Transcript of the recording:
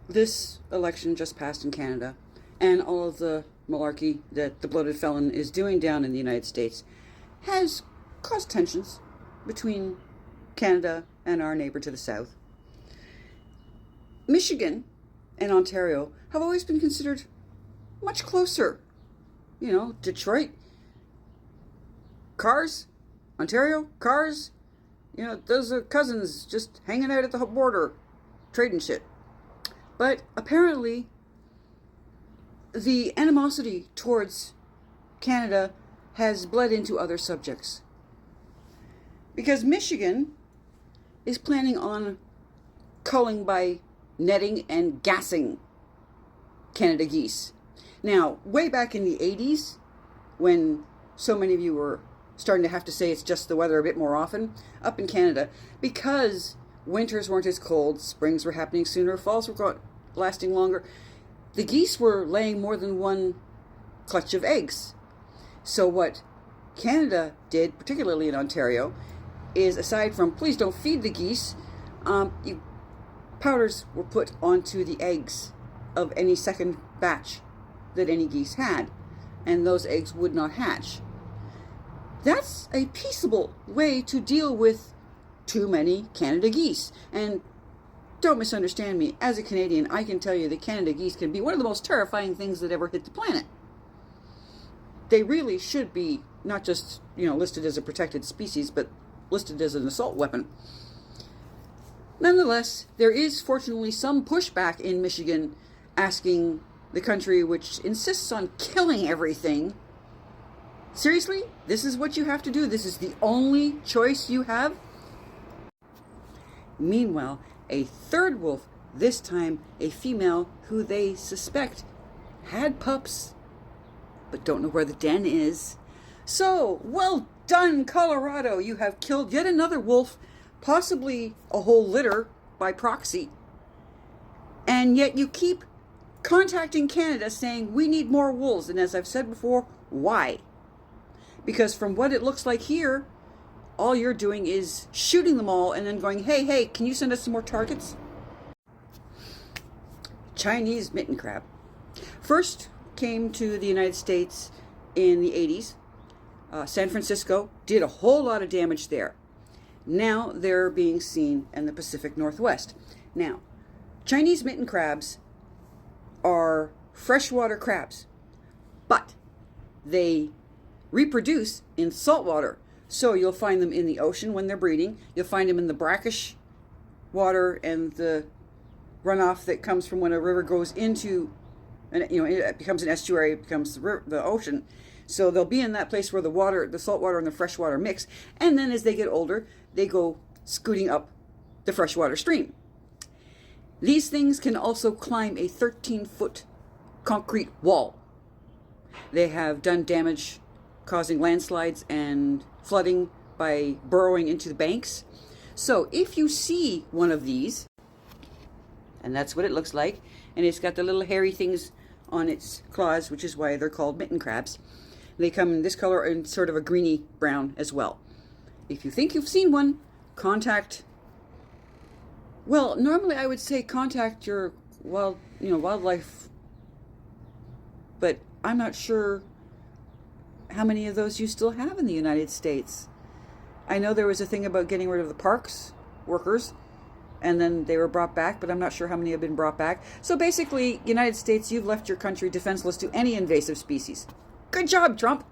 This election just passed in Canada, and all of the malarkey that the bloated felon is doing down in the United States has caused tensions between Canada and our neighbor to the south. Michigan and Ontario have always been considered much closer. You know, Detroit, cars, Ontario, cars, you know, those are cousins just hanging out at the border, trading shit. But apparently, the animosity towards Canada has bled into other subjects. Because Michigan is planning on culling by netting and gassing Canada geese. Now, way back in the 80s, when so many of you were starting to have to say it's just the weather a bit more often, up in Canada, because winters weren't as cold, springs were happening sooner, falls were lasting longer, the geese were laying more than one clutch of eggs. So what Canada did, particularly in Ontario, is aside from please don't feed the geese, powders were put onto the eggs of any second batch that any geese had, and those eggs would not hatch. That's a peaceable way to deal with too many Canada geese. And don't misunderstand me, as a Canadian, I can tell you that Canada geese can be one of the most terrifying things that ever hit the planet. They really should be not just, listed as a protected species, but listed as an assault weapon. Nonetheless, there is fortunately some pushback in Michigan asking the country, which insists on killing everything, seriously? This is what you have to do? This is the only choice you have? Meanwhile, a third wolf, this time a female who they suspect had pups, but don't know where the den is. So, well done, Colorado. You have killed yet another wolf, possibly a whole litter by proxy. And yet you keep contacting Canada saying, we need more wolves. And as I've said before, why? Because from what it looks like here, all you're doing is shooting them all and then going, hey, can you send us some more targets? Chinese mitten crab. First came to the United States in the 80s. San Francisco did a whole lot of damage there. Now they're being seen in the Pacific Northwest. Now, Chinese mitten crabs are freshwater crabs, but they reproduce in saltwater. So you'll find them in the ocean when they're breeding. You'll find them in the brackish water and the runoff that comes from when a river goes into, and it becomes an estuary, it becomes the ocean. So they'll be in that place where the salt water and the fresh water mix. And then as they get older, they go scooting up the freshwater stream. These things can also climb a 13-foot concrete wall. They have done damage causing landslides and flooding by burrowing into the banks. So if you see one of these, and that's what it looks like, and it's got the little hairy things on its claws, which is why they're called mitten crabs. They come in this color and sort of a greeny brown as well. If you think you've seen one, normally I would say contact your wildlife, but I'm not sure how many of those you still have in the United States. I know there was a thing about getting rid of the parks workers, and then they were brought back, but I'm not sure how many have been brought back. So basically, United States, you've left your country defenseless to any invasive species. Good job, Trump.